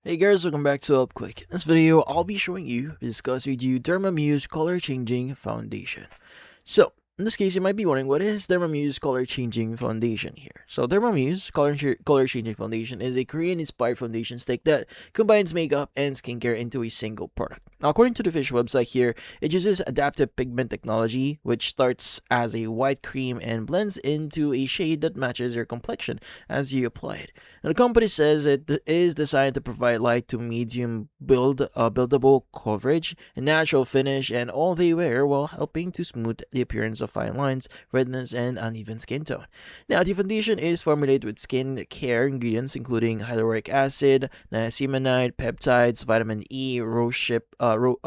Hey guys, welcome back to Up Quick. In this video, I'll be showing you discuss with you Derma Muse Color Changing Foundation. So, in this case, you might be wondering what is Derma Muse Color Changing Foundation here. So, Derma Muse Color Changing Foundation is a Korean-inspired foundation stick that combines makeup and skincare into a single product. Now, according to the Fish website here, it uses adaptive pigment technology, which starts as a white cream and blends into a shade that matches your complexion as you apply it. Now, the company says it is designed to provide light to medium buildable coverage, a natural finish, and all they wear while helping to smooth the appearance of fine lines, redness, and uneven skin tone. Now, the foundation is formulated with skin care ingredients including hyaluronic acid, niacinamide, peptides, vitamin E, rose hip oil,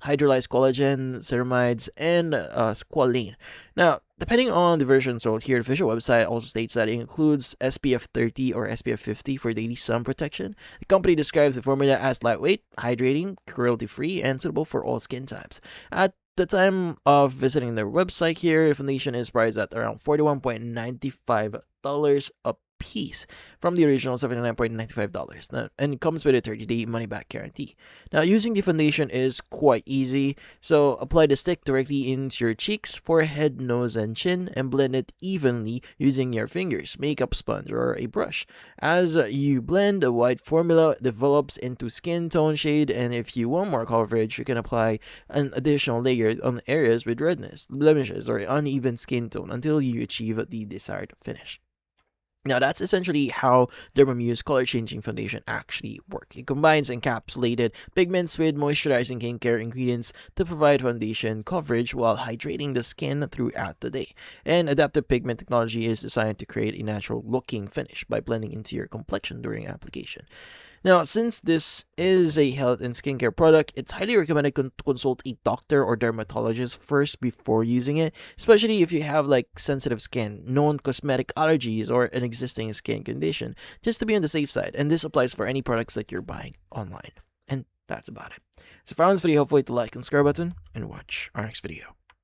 hydrolyzed collagen, ceramides, and squalane. Now, depending on the version sold here, the official website also states that it includes SPF 30 or SPF 50 for daily sun protection. The company describes the formula as lightweight, hydrating, cruelty-free, and suitable for all skin types. At the time of visiting their website here, the foundation is priced at around $41.95 a piece from the original $79.95. Now, and it comes with a 30-day money-back guarantee. Now, using the foundation is quite easy. So, apply the stick directly into your cheeks, forehead, nose, and chin, and blend it evenly using your fingers, makeup sponge, or a brush. As you blend, the white formula develops into skin tone shade, and if you want more coverage, you can apply an additional layer on areas with redness, blemishes, or uneven skin tone until you achieve the desired finish. Now, that's essentially how Derma Muse Color Changing Foundation actually works. It combines encapsulated pigments with moisturizing skincare ingredients to provide foundation coverage while hydrating the skin throughout the day. And adaptive pigment technology is designed to create a natural looking finish by blending into your complexion during application. Now, since this is a health and skincare product, it's highly recommended to consult a doctor or dermatologist first before using it, especially if you have like sensitive skin, known cosmetic allergies, or an existing skin condition, just to be on the safe side. And this applies for any products that you're buying online. And that's about it. So if you found this video helpful, hit the like and subscribe button and watch our next video.